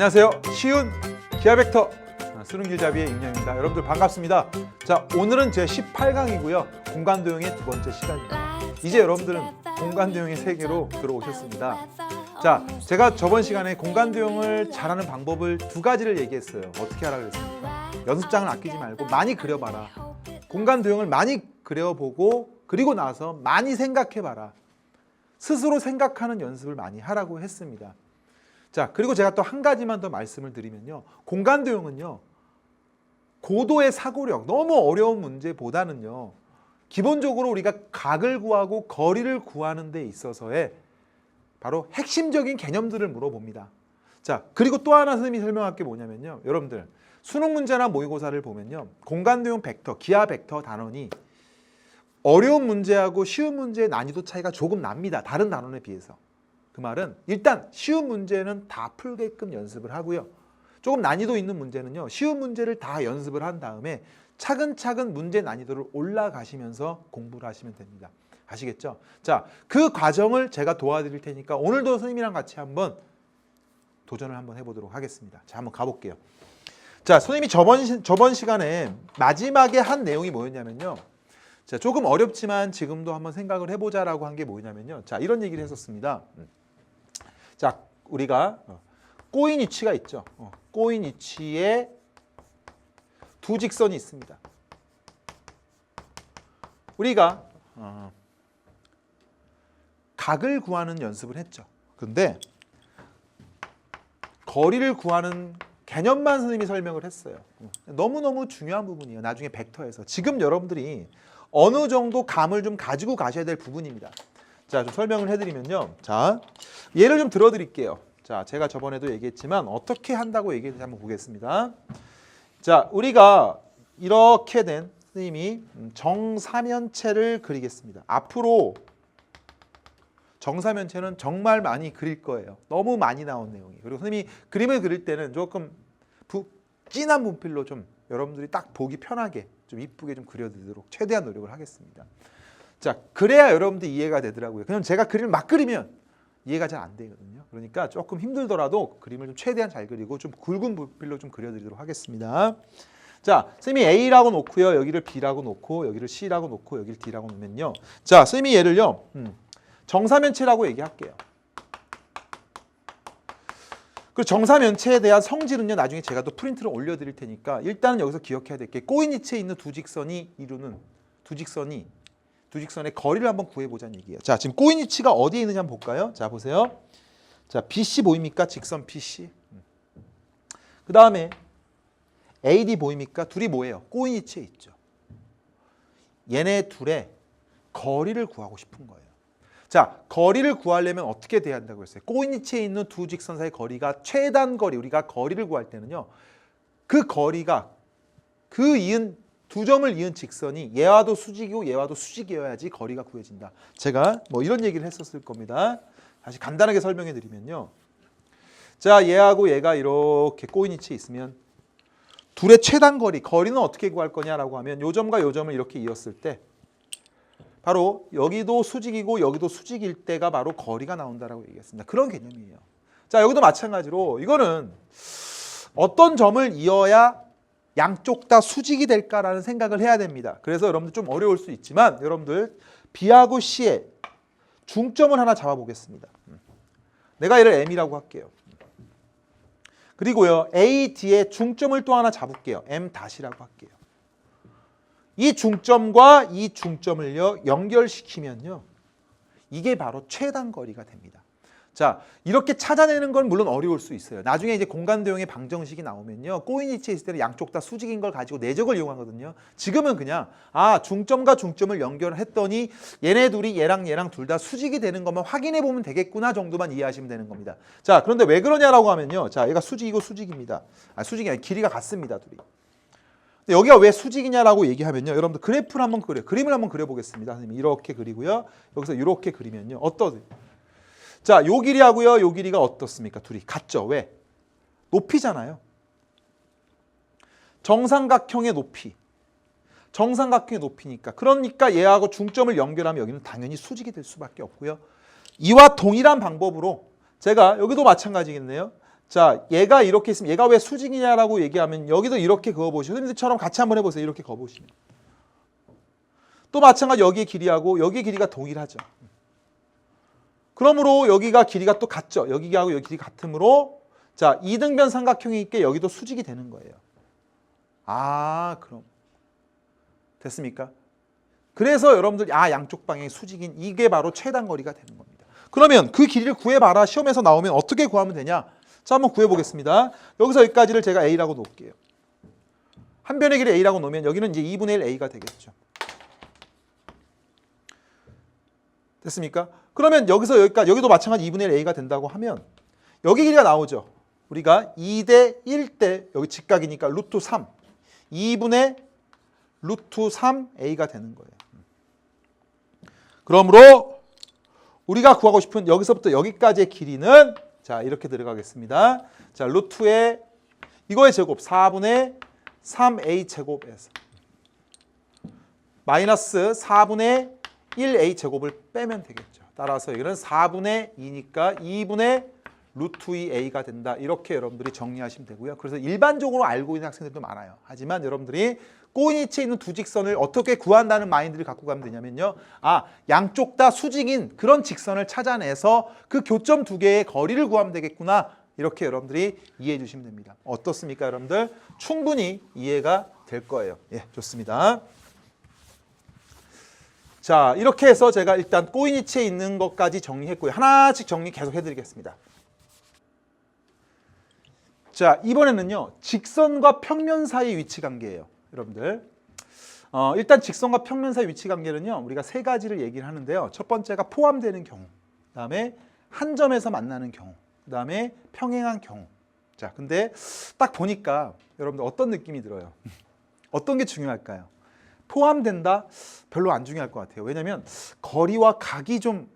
안녕하세요. 쉬운 기하벡터 수능길잡이의 임영입니다. 여러분들 반갑습니다. 자, 오늘은 제 18강이고요. 공간도형의 두 번째 시간입니다. 이제 여러분들은 공간도형의 세계로 들어오셨습니다. 자, 제가 저번 시간에 공간도형을 잘하는 방법을 두 가지를 얘기했어요. 어떻게 하라 그랬습니까? 연습장을 아끼지 말고 많이 그려봐라. 공간도형을 많이 그려보고 그리고 나서 많이 생각해봐라. 스스로 생각하는 연습을 많이 하라고 했습니다. 자, 그리고 제가 또 한 가지만 더 말씀을 드리면요. 공간도형은요. 고도의 사고력, 너무 어려운 문제보다는요. 기본적으로 우리가 각을 구하고 거리를 구하는 데 있어서의 바로 핵심적인 개념들을 물어봅니다. 자, 그리고 또 하나 선생님이 설명할 게 뭐냐면요. 여러분들, 수능 문제나 모의고사를 보면요. 공간도형 벡터, 기하 벡터 단원이 어려운 문제하고 쉬운 문제의 난이도 차이가 조금 납니다. 다른 단원에 비해서. 그 말은 일단 쉬운 문제는 다 풀게끔 연습을 하고요. 조금 난이도 있는 문제는요. 쉬운 문제를 다 연습을 한 다음에 차근차근 문제 난이도를 올라가시면서 공부를 하시면 됩니다. 아시겠죠? 자, 그 과정을 제가 도와드릴 테니까 오늘도 선생님이랑 같이 한번 도전을 한번 해보도록 하겠습니다. 자, 한번 가볼게요. 자, 선생님이 저번 시간에 마지막에 한 내용이 뭐였냐면요. 자, 조금 어렵지만 지금도 한번 생각을 해보자라고 한 게 뭐냐면요. 자, 이런 얘기를 했었습니다. 자, 우리가 꼬인 위치가 있죠. 꼬인 위치에 두 직선이 있습니다. 우리가 각을 구하는 연습을 했죠. 근데 거리를 구하는 개념만 선생님이 설명을 했어요. 너무너무 중요한 부분이에요. 나중에 벡터에서. 지금 여러분들이 어느 정도 감을 좀 가지고 가셔야 될 부분입니다. 자, 좀 설명을 해드리면요. 자, 예를 좀 들어드릴게요. 자, 제가 저번에도 얘기했지만 어떻게 한다고 얘기했는지 한번 보겠습니다. 자, 우리가 이렇게 된 선생님이 정사면체를 그리겠습니다. 앞으로 정사면체는 정말 많이 그릴 거예요. 너무 많이 나온 내용이. 그리고 선생님이 그림을 그릴 때는 조금 진한 분필로 좀 여러분들이 딱 보기 편하게 좀 이쁘게 좀 그려드리도록 최대한 노력을 하겠습니다. 자, 그래야 여러분들 이해가 되더라고요. 그냥 제가 그림을 막 그리면 이해가 잘 안 되거든요. 그러니까 조금 힘들더라도 그림을 좀 최대한 잘 그리고 좀 굵은 분필로 좀 그려드리도록 하겠습니다. 자, 선생님이 A라고 놓고요. 여기를 B라고 놓고 여기를 C라고 놓고 여기를 D라고 놓으면요. 자, 선생님이 얘를요. 정사면체라고 얘기할게요. 그 정사면체에 대한 성질은요. 나중에 제가 또 프린트를 올려드릴 테니까 일단은 여기서 기억해야 될 게 꼬인 위치에 있는 두 직선이 이루는 두 직선의 거리를 한번 구해보자는 얘기예요. 자, 지금 꼬인 위치가 어디에 있는지 한번 볼까요? 자, 보세요. 자, BC 보입니까? 직선 BC. 그 다음에 AD 보입니까? 둘이 뭐예요? 꼬인 위치에 있죠. 얘네 둘의 거리를 구하고 싶은 거예요. 자, 거리를 구하려면 어떻게 돼야 한다고 했어요? 꼬인 위치에 있는 두 직선 사이의 거리가 최단 거리, 우리가 거리를 구할 때는요. 그 거리가 그 이은 두 점을 이은 직선이 얘와도 수직이고 얘와도 수직이어야지 거리가 구해진다. 제가 뭐 이런 얘기를 했었을 겁니다. 다시 간단하게 설명해 드리면요. 자, 얘하고 얘가 이렇게 꼬인 위치에 있으면 둘의 최단 거리는 어떻게 구할 거냐라고 하면 요 점과 요 점을 이렇게 이었을 때 바로 여기도 수직이고 여기도 수직일 때가 바로 거리가 나온다라고 얘기했습니다. 그런 개념이에요. 자, 여기도 마찬가지로 이거는 어떤 점을 이어야 양쪽 다 수직이 될까라는 생각을 해야 됩니다. 그래서 여러분들 좀 어려울 수 있지만 여러분들 B하고 C의 중점을 하나 잡아보겠습니다. 내가 얘를 M이라고 할게요. 그리고요 A, D의 중점을 또 하나 잡을게요. M-이라고 할게요. 이 중점과 이 중점을요 연결시키면요 이게 바로 최단 거리가 됩니다. 자, 이렇게 찾아내는 건 물론 어려울 수 있어요. 나중에 이제 공간도형의 방정식이 나오면요 꼬인 위치에 있을 때는 양쪽 다 수직인 걸 가지고 내적을 이용하거든요. 지금은 그냥 중점과 중점을 연결했더니 얘네 둘이 얘랑 둘 다 수직이 되는 것만 확인해 보면 되겠구나 정도만 이해하시면 되는 겁니다. 자, 그런데 왜 그러냐라고 하면요. 자, 얘가 수직이고 수직입니다. 수직이 아니라 길이가 같습니다. 둘이. 근데 여기가 왜 수직이냐라고 얘기하면요. 여러분들 그래프를 한번 그림을 한번 그려보겠습니다. 선생님 이렇게 그리고요. 여기서 이렇게 그리면요. 자, 요 길이하고요. 요 길이가 어떻습니까? 둘이 같죠. 왜? 높이잖아요. 정삼각형의 높이. 정삼각형의 높이니까. 그러니까 얘하고 중점을 연결하면 여기는 당연히 수직이 될 수밖에 없고요. 이와 동일한 방법으로 제가 여기도 마찬가지겠네요. 자, 얘가 이렇게 있으면 얘가 왜 수직이냐라고 얘기하면 여기도 이렇게 그어보시고 선생님들처럼 같이 한번 해보세요. 이렇게 그어보시면. 또 마찬가지 여기의 길이하고 여기의 길이가 동일하죠. 그러므로 여기가 길이가 또 같죠. 여기하고 여기 길이 같으므로 자, 이등변 삼각형이 있게 여기도 수직이 되는 거예요. 아, 그럼 됐습니까? 그래서 여러분들 양쪽 방향이 수직인 이게 바로 최단거리가 되는 겁니다. 그러면 그 길이를 구해봐라. 시험에서 나오면 어떻게 구하면 되냐? 자, 한번 구해보겠습니다. 여기서 여기까지를 제가 A라고 놓을게요. 한 변의 길이 A라고 놓으면 여기는 이제 2분의 1 A가 되겠죠. 됐습니까? 그러면 여기서 여기까지 여기도 마찬가지 2분의 1 A가 된다고 하면 여기 길이가 나오죠. 우리가 2대 1대 여기 직각이니까 루트 3 2분의 루트 3 A가 되는 거예요. 그러므로 우리가 구하고 싶은 여기서부터 여기까지의 길이는 자, 이렇게 들어가겠습니다. 자, 루트의 이거의 제곱 4분의 3A 제곱에서 마이너스 4분의 1A 제곱을 빼면 되겠죠. 따라서 여기는 4분의 2니까 2분의 루트 2A가 된다. 이렇게 여러분들이 정리하시면 되고요. 그래서 일반적으로 알고 있는 학생들도 많아요. 하지만 여러분들이 꼬인위치에 있는 두 직선을 어떻게 구한다는 마인드를 갖고 가면 되냐면요. 양쪽 다 수직인 그런 직선을 찾아내서 그 교점 두 개의 거리를 구하면 되겠구나. 이렇게 여러분들이 이해해 주시면 됩니다. 어떻습니까, 여러분들? 충분히 이해가 될 거예요. 예, 좋습니다. 자, 이렇게 해서 제가 일단 꼬인위치에 있는 것까지 정리했고요. 하나씩 정리 계속 해드리겠습니다. 자, 이번에는요. 직선과 평면 사이 위치 관계예요. 여러분들. 일단 직선과 평면 사이 위치 관계는요. 우리가 세 가지를 얘기를 하는데요. 첫 번째가 포함되는 경우. 그다음에 한 점에서 만나는 경우. 그다음에 평행한 경우. 자, 근데 딱 보니까 여러분들 어떤 느낌이 들어요? 어떤 게 중요할까요? 포함된다? 별로 안 중요할 것 같아요. 왜냐하면 거리와 각이 좀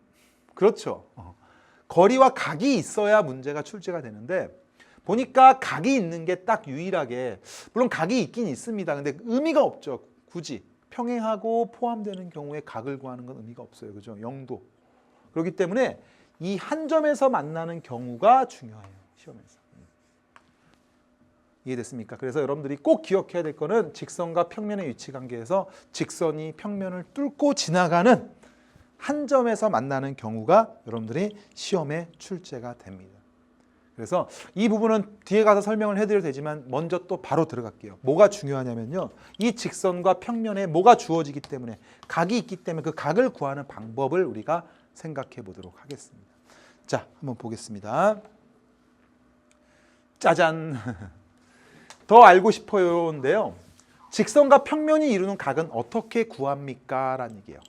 그렇죠. 거리와 각이 있어야 문제가 출제가 되는데 보니까 각이 있는 게 딱 유일하게 물론 각이 있긴 있습니다. 근데 의미가 없죠. 굳이 평행하고 포함되는 경우에 각을 구하는 건 의미가 없어요. 그죠? 0도. 그렇기 때문에 이 한 점에서 만나는 경우가 중요해요. 시험에서. 이해됐습니까? 그래서 여러분들이 꼭 기억해야 될 거는 직선과 평면의 위치 관계에서 직선이 평면을 뚫고 지나가는 한 점에서 만나는 경우가 여러분들이 시험에 출제가 됩니다. 그래서 이 부분은 뒤에 가서 설명을 해드려도 되지만 먼저 또 바로 들어갈게요. 뭐가 중요하냐면요. 이 직선과 평면에 뭐가 주어지기 때문에 각이 있기 때문에 그 각을 구하는 방법을 우리가 생각해 보도록 하겠습니다. 자, 한번 보겠습니다. 짜잔. 더 알고 싶어요인데요. 직선과 평면이 이루는 각은 어떻게 구합니까? 라는 얘기예요.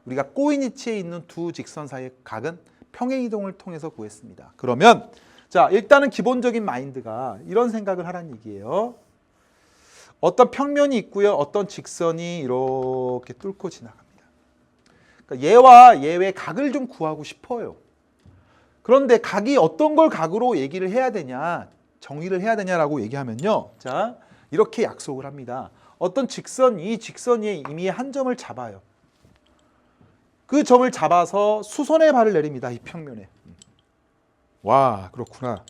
우리가 꼬인위치에 있는 두 직선 사이의 각은 평행이동을 통해서 구했습니다. 그러면 자, 일단은 기본적인 마인드가 이런 생각을 하라는 얘기예요. 어떤 평면이 있고요. 어떤 직선이 이렇게 뚫고 지나갑니다. 그러니까 얘와 얘의 각을 좀 구하고 싶어요. 그런데 각이 어떤 걸 각으로 얘기를 해야 되냐, 정의를 해야 되냐라고 얘기하면요. 자, 이렇게 약속을 합니다. 어떤 직선, 이 직선이 이미 한 점을 잡아요. 그 점을 잡아서 수선의 발을 내립니다. 이 평면에. 와, 그렇구나.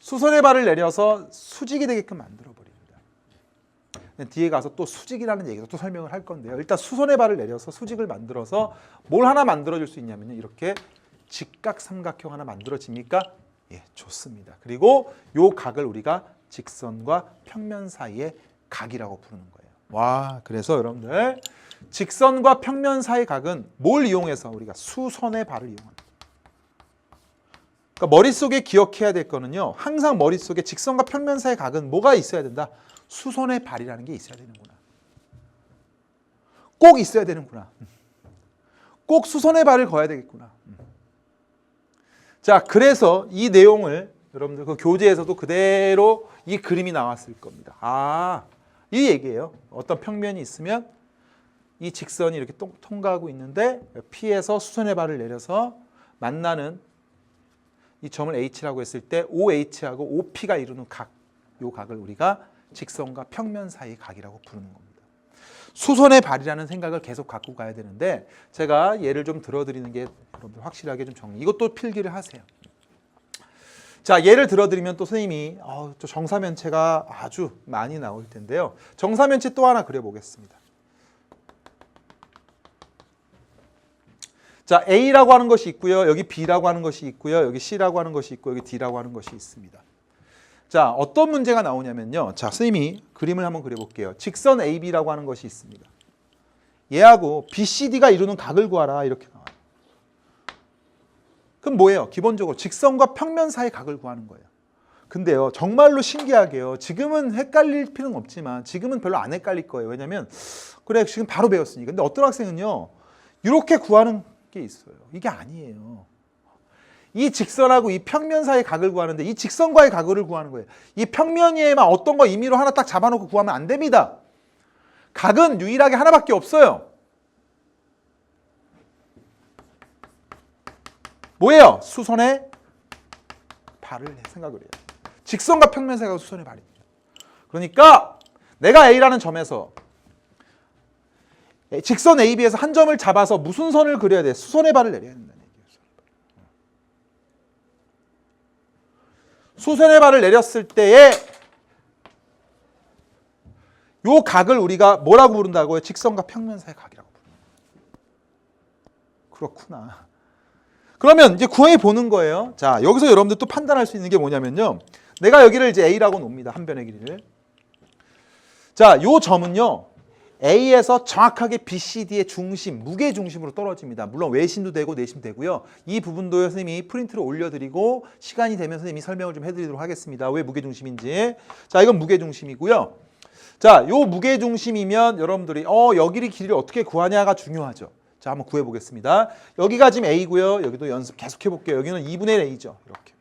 수선의 발을 내려서 수직이 되게끔 만들어 버립니다. 뒤에 가서 또 수직이라는 얘기도 또 설명을 할 건데요. 일단 수선의 발을 내려서 수직을 만들어서 뭘 하나 만들어 줄 수 있냐면요. 이렇게 직각 삼각형 하나 만들어집니까? 예, 좋습니다. 그리고 요 각을 우리가 직선과 평면 사이의 각이라고 부르는 거예요. 와, 그래서 여러분들 직선과 평면 사이의 각은 뭘 이용해서 우리가 수선의 발을 이용합니다. 그러니까 머릿속에 기억해야 될 거는요. 항상 머릿속에 직선과 평면 사이의 각은 뭐가 있어야 된다? 수선의 발이라는 게 있어야 되는구나. 꼭 있어야 되는구나. 꼭 수선의 발을 그어야 되겠구나. 자, 그래서 이 내용을 여러분들 그 교재에서도 그대로 이 그림이 나왔을 겁니다. 아, 이 얘기예요. 어떤 평면이 있으면 이 직선이 이렇게 통과하고 있는데 P에서 수선의 발을 내려서 만나는 이 점을 H라고 했을 때 OH하고 OP가 이루는 각, 이 각을 우리가 직선과 평면 사이의 각이라고 부르는 겁니다. 수선의 발이라는 생각을 계속 갖고 가야 되는데 제가 예를 좀 들어드리는 게 여러분들 확실하게 좀 정리. 이것도 필기를 하세요. 자, 예를 들어드리면 또 선생님이 저 정사면체가 아주 많이 나올 텐데요. 정사면체 또 하나 그려보겠습니다. 자, A라고 하는 것이 있고요. 여기 B라고 하는 것이 있고요. 여기 C라고 하는 것이 있고 여기 D라고 하는 것이 있습니다. 자, 어떤 문제가 나오냐면요. 자, 선생님이 그림을 한번 그려볼게요. 직선 AB라고 하는 것이 있습니다. 얘하고 BCD가 이루는 각을 구하라 이렇게 나와요. 그럼 뭐예요? 기본적으로 직선과 평면 사이 각을 구하는 거예요. 근데요, 정말로 신기하게요. 지금은 헷갈릴 필요는 없지만 지금은 별로 안 헷갈릴 거예요. 왜냐면 그래 지금 바로 배웠으니까. 근데 어떤 학생은요. 이렇게 구하는 게 있어요. 이게 아니에요. 이 직선하고 이 평면 사이 각을 구하는데 이 직선과의 각을 구하는 거예요. 이 평면에만 어떤 거 임의로 하나 딱 잡아놓고 구하면 안 됩니다. 각은 유일하게 하나밖에 없어요. 뭐예요? 수선의 발을 생각을 해요. 직선과 평면 사이가 수선의 발입니다. 그러니까 내가 A라는 점에서 직선 AB에서 한 점을 잡아서 무슨 선을 그려야 돼? 수선의 발을 내려야 된다는 얘기예요. 수선의 발을 내렸을 때에 요 각을 우리가 뭐라고 부른다고요? 직선과 평면 사이의 각이라고 부릅니다. 그렇구나. 그러면 이제 구해 보는 거예요. 자, 여기서 여러분들 또 판단할 수 있는 게 뭐냐면요. 내가 여기를 이제 A라고 놉니다. 한 변의 길이를. 자, 요 점은요. A에서 정확하게 BCD의 중심, 무게 중심으로 떨어집니다. 물론 외심도 되고 내심도 되고요. 이 부분도 선생님이 프린트로 올려드리고 시간이 되면 선생님이 설명을 좀 해드리도록 하겠습니다. 왜 무게 중심인지. 자, 이건 무게 중심이고요. 자, 요 무게 중심이면 여러분들이 여기 길이를 어떻게 구하냐가 중요하죠. 자, 한번 구해 보겠습니다. 여기가 지금 A고요. 여기도 연습 계속 해볼게요. 여기는 2분의 1 A죠. 이렇게.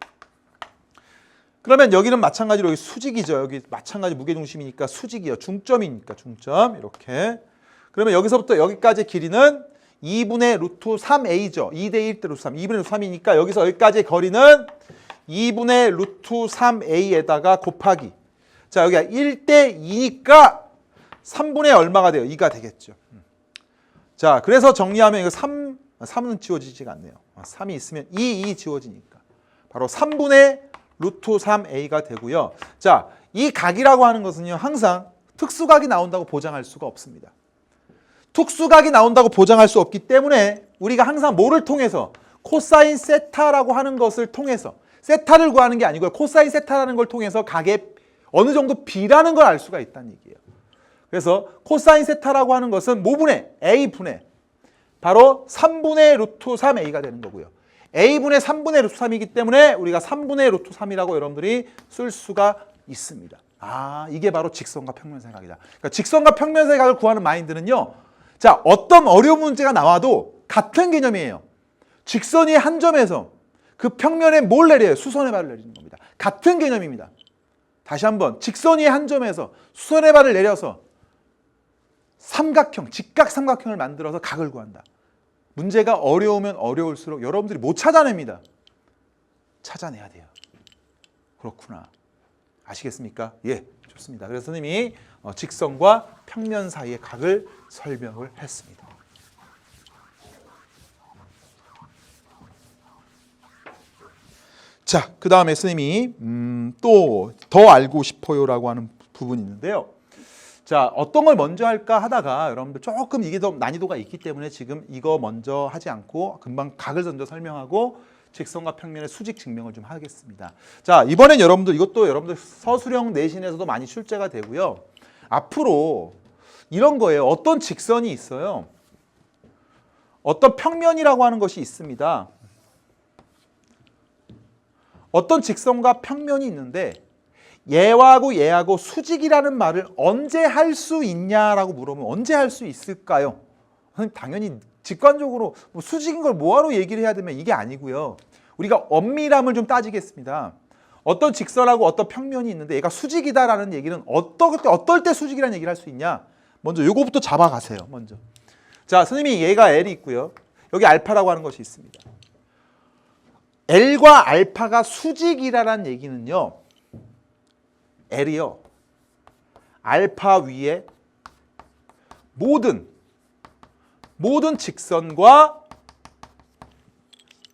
그러면 여기는 마찬가지로 여기 수직이죠. 여기 마찬가지 무게중심이니까 수직이요. 중점이니까 중점. 이렇게. 그러면 여기서부터 여기까지 길이는 2분의 루트 3A죠. 2대 1대 루트 3. 2분의 루트 3이니까 여기서 여기까지의 거리는 2분의 루트 3A에다가 곱하기. 자, 여기가 1대 2니까 3분의 얼마가 돼요? 2가 되겠죠. 자, 그래서 정리하면 이거 3은 지워지지가 않네요. 3이 있으면 2 지워지니까. 바로 3분의 루트 3A가 되고요. 자, 이 각이라고 하는 것은요. 항상 특수각이 나온다고 보장할 수가 없습니다. 특수각이 나온다고 보장할 수 없기 때문에 우리가 항상 뭐를 통해서 코사인 세타라고 하는 것을 통해서 세타를 구하는 게 아니고요. 코사인 세타라는 걸 통해서 각의 어느 정도 B라는 걸 알 수가 있다는 얘기예요. 그래서 코사인 세타라고 하는 것은 뭐분의 A분의 바로 3분의 루트 3A가 되는 거고요. A분의 3분의 루트 3이기 때문에 우리가 3분의 루트 3이라고 여러분들이 쓸 수가 있습니다. 아, 이게 바로 직선과 평면사의 각이다. 그러니까 직선과 평면사의 각을 구하는 마인드는요. 자, 어떤 어려운 문제가 나와도 같은 개념이에요. 직선이 한 점에서 그 평면에 뭘 내려요? 수선의 발을 내리는 겁니다. 같은 개념입니다. 다시 한번 직선이 한 점에서 수선의 발을 내려서 삼각형, 직각 삼각형을 만들어서 각을 구한다. 문제가 어려우면 어려울수록 여러분들이 못 찾아냅니다. 찾아내야 돼요. 그렇구나. 아시겠습니까? 예, 좋습니다. 그래서 선생님이 직선과 평면 사이의 각을 설명을 했습니다. 자, 그 다음에 선생님이 또 더 알고 싶어요라고 하는 부분이 있는데요. 자, 어떤 걸 먼저 할까 하다가 여러분들 조금 이게 더 난이도가 있기 때문에 지금 이거 먼저 하지 않고 금방 각을 먼저 설명하고 직선과 평면의 수직 증명을 좀 하겠습니다. 자, 이번엔 여러분들 이것도 여러분들 서술형 내신에서도 많이 출제가 되고요. 앞으로 이런 거예요. 어떤 직선이 있어요. 어떤 평면이라고 하는 것이 있습니다. 어떤 직선과 평면이 있는데 얘하고 수직이라는 말을 언제 할 수 있냐라고 물어보면 언제 할 수 있을까요? 당연히 직관적으로 수직인 걸 뭐하러 얘기를 해야 되면 이게 아니고요. 우리가 엄밀함을 좀 따지겠습니다. 어떤 직선하고 어떤 평면이 있는데 얘가 수직이다라는 얘기는 어떨 때 수직이라는 얘기를 할 수 있냐? 먼저 요거부터 잡아가세요. 먼저. 자, 선생님이 얘가 L이 있고요. 여기 알파라고 하는 것이 있습니다. L과 알파가 수직이라는 얘기는요. L이요. 알파 위에 모든 직선과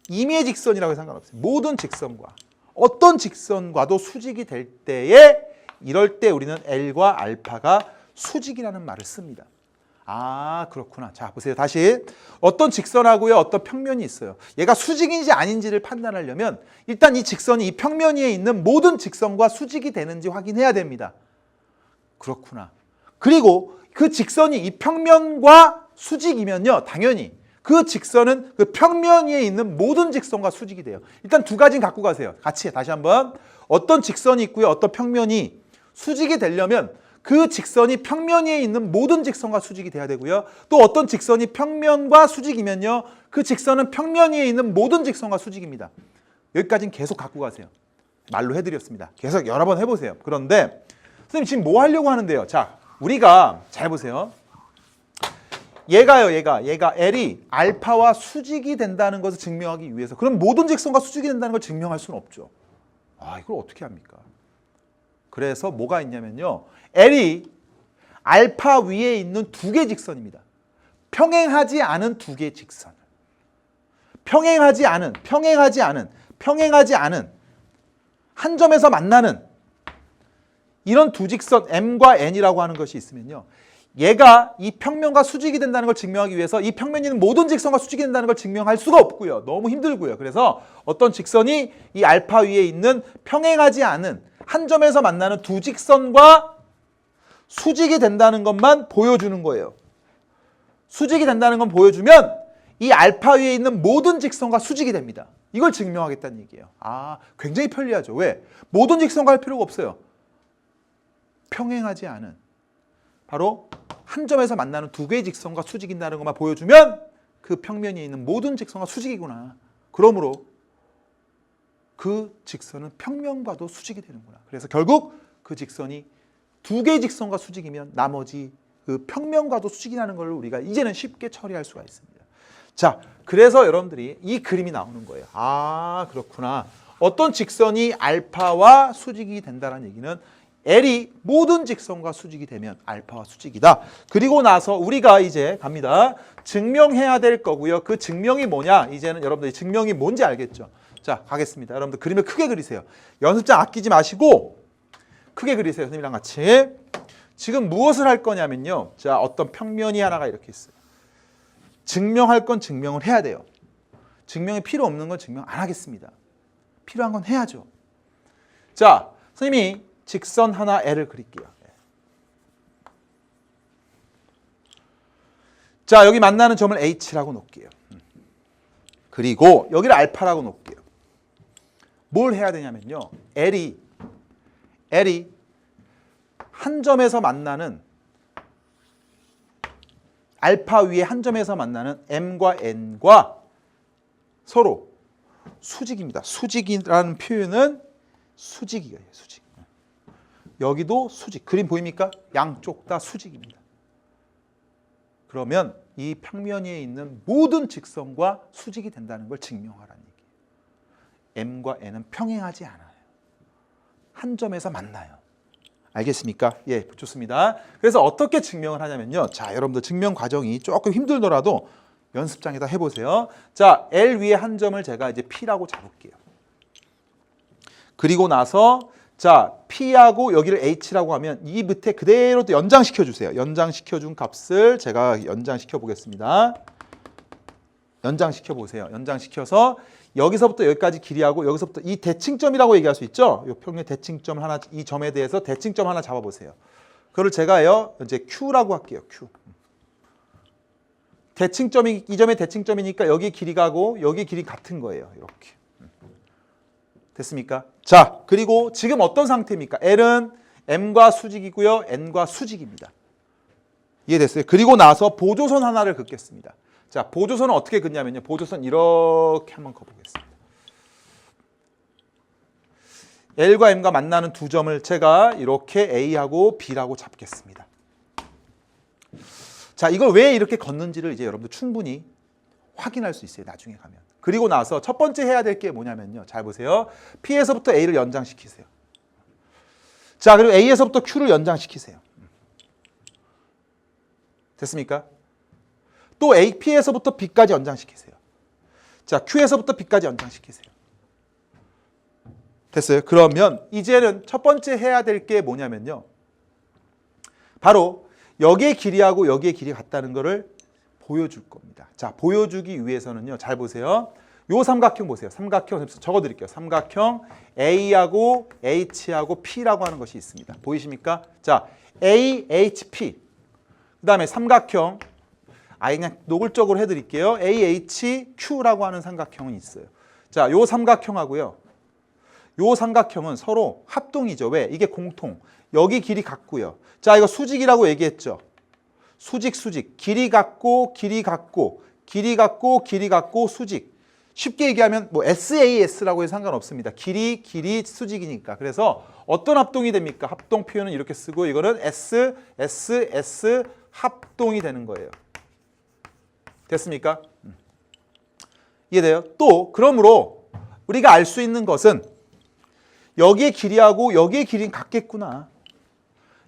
임의의 직선이라고 상관없어요. 모든 직선과 어떤 직선과도 수직이 될 때에 이럴 때 우리는 L과 알파가 수직이라는 말을 씁니다. 아, 그렇구나. 자, 보세요. 다시 어떤 직선하고요, 어떤 평면이 있어요. 얘가 수직인지 아닌지를 판단하려면 일단 이 직선이 이 평면 위에 있는 모든 직선과 수직이 되는지 확인해야 됩니다. 그렇구나. 그리고 그 직선이 이 평면과 수직이면요, 당연히 그 직선은 그 평면 위에 있는 모든 직선과 수직이 돼요. 일단 두 가지는 갖고 가세요. 같이 다시 한번. 어떤 직선이 있고요, 어떤 평면이 수직이 되려면 그 직선이 평면 위에 있는 모든 직선과 수직이 돼야 되고요. 또 어떤 직선이 평면과 수직이면요, 그 직선은 평면 위에 있는 모든 직선과 수직입니다. 여기까지는 계속 갖고 가세요. 말로 해드렸습니다. 계속 여러 번 해보세요. 그런데 선생님 지금 뭐 하려고 하는데요? 자, 우리가 잘 보세요. 얘가 L이 알파와 수직이 된다는 것을 증명하기 위해서, 그럼 모든 직선과 수직이 된다는 걸 증명할 수는 없죠. 아, 이걸 어떻게 합니까? 그래서 뭐가 있냐면요, L이 알파 위에 있는 두 개 직선입니다. 평행하지 않은 두 개 직선. 평행하지 않은 한 점에서 만나는 이런 두 직선 M과 N이라고 하는 것이 있으면요, 얘가 이 평면과 수직이 된다는 걸 증명하기 위해서 이 평면이 있는 모든 직선과 수직이 된다는 걸 증명할 수가 없고요. 너무 힘들고요. 그래서 어떤 직선이 이 알파 위에 있는 평행하지 않은 한 점에서 만나는 두 직선과 수직이 된다는 것만 보여주는 거예요. 수직이 된다는 건 보여주면 이 알파 위에 있는 모든 직선과 수직이 됩니다. 이걸 증명하겠다는 얘기예요. 아, 굉장히 편리하죠. 왜? 모든 직선과 할 필요가 없어요. 평행하지 않은, 바로 한 점에서 만나는 두 개의 직선과 수직이 된다는 것만 보여주면 그 평면에 있는 모든 직선과 수직이구나. 그러므로 그 직선은 평면과도 수직이 되는구나. 그래서 결국 그 직선이 두 개의 직선과 수직이면 나머지 그 평면과도 수직이 나는 걸 우리가 이제는 쉽게 처리할 수가 있습니다. 자, 그래서 여러분들이 이 그림이 나오는 거예요. 아, 그렇구나. 어떤 직선이 알파와 수직이 된다는 얘기는 L이 모든 직선과 수직이 되면 알파와 수직이다. 그리고 나서 우리가 이제 갑니다. 증명해야 될 거고요. 그 증명이 뭐냐? 이제는 여러분들이 증명이 뭔지 알겠죠? 자, 가겠습니다. 여러분들 그림을 크게 그리세요. 연습장 아끼지 마시고 크게 그리세요. 선생님이랑 같이. 지금 무엇을 할 거냐면요, 자, 어떤 평면이 하나가 이렇게 있어요. 증명할 건 증명을 해야 돼요. 증명이 필요 없는 건 증명 안 하겠습니다. 필요한 건 해야죠. 자, 선생님이 직선 하나 L을 그릴게요. 자, 여기 만나는 점을 H라고 놓을게요. 그리고 여기를 알파라고 놓을게요. 뭘 해야 되냐면요, L이 한 점에서 만나는, 알파 위에 한 점에서 만나는 M과 N과 서로 수직입니다. 수직이라는 표현은 수직이에요. 수직. 여기도 수직. 그림 보입니까? 양쪽 다 수직입니다. 그러면 이 평면 위에 있는 모든 직선과 수직이 된다는 걸 증명하라는 얘기예요. M과 N은 평행하지 않아요. 한 점에서 만나요. 알겠습니까? 예, 좋습니다. 그래서 어떻게 증명을 하냐면요, 자, 여러분들 증명 과정이 조금 힘들더라도 연습장에다 해보세요. 자, L 위에 한 점을 제가 이제 P라고 잡을게요. 그리고 나서 자, P하고 여기를 H라고 하면 이 밑에 그대로 또 연장시켜 주세요. 연장시켜 준 값을 제가 연장시켜 보겠습니다. 연장시켜 보세요. 연장시켜서 여기서부터 여기까지 길이하고 여기서부터 이 대칭점이라고 얘기할 수 있죠. 이 평면 대칭점 하나, 이 점에 대해서 대칭점 하나 잡아 보세요. 그걸 제가요, 이제 Q라고 할게요. Q. 대칭점이, 이 점의 대칭점이니까 여기 길이가고 여기 길이 같은 거예요. 이렇게. 됐습니까? 자, 그리고 지금 어떤 상태입니까? L은 M과 수직이고요, N과 수직입니다. 이해됐어요? 그리고 나서 보조선 하나를 긋겠습니다. 자, 보조선은 어떻게 긋냐면요, 보조선 이렇게 한번 그어보겠습니다. L과 M과 만나는 두 점을 제가 이렇게 A하고 B라고 잡겠습니다. 자, 이걸 왜 이렇게 걷는지를 이제 여러분들 충분히 확인할 수 있어요, 나중에 가면. 그리고 나서 첫 번째 해야 될 게 뭐냐면요, 잘 보세요. P에서부터 A를 연장시키세요. 자, 그리고 A에서부터 Q를 연장시키세요. 됐습니까? 또 P에서부터 B까지 연장시키세요. 자, Q에서부터 B까지 연장시키세요. 자, 그리고 Q에서부터 R까지 연장시키세요. 자, Q에서부터 R까지 연장시키세요. 자, Q에서부터 Q까지 연장시키세요. 자, Q에서부터 Q까지 연장시키세요. 자, Q에서부터 Q까지 연장시키세요. 됐어요? 그러면 이제는 첫 번째 해야 될 게 뭐냐면요. 바로 여기의 길이하고 여기의 길이 같다는 거를 보여줄 겁니다. 자, 보여주기 위해서는요. 잘 보세요. 요 삼각형 보세요. 삼각형 적어드릴게요. 삼각형 A하고 H하고 P라고 하는 것이 있습니다. 보이십니까? 자, AHP. 그 다음에 삼각형 그냥 노골적으로 해드릴게요. AHQ라고 하는 삼각형은 있어요. 자, 요 삼각형하고요. 요 삼각형은 서로 합동이죠. 왜? 이게 공통. 여기 길이 같고요. 자, 이거 수직이라고 얘기했죠. 수직. 길이 같고, 길이 같고, 길이 같고, 길이 같고, 수직. 쉽게 얘기하면 뭐 SAS라고 해서 상관없습니다. 길이, 수직이니까. 그래서 어떤 합동이 됩니까? 합동 표현은 이렇게 쓰고 이거는 S 합동이 되는 거예요. 됐습니까? 이해돼요? 또 그러므로 우리가 알 수 있는 것은 여기의 길이하고 여기의 길이는 같겠구나.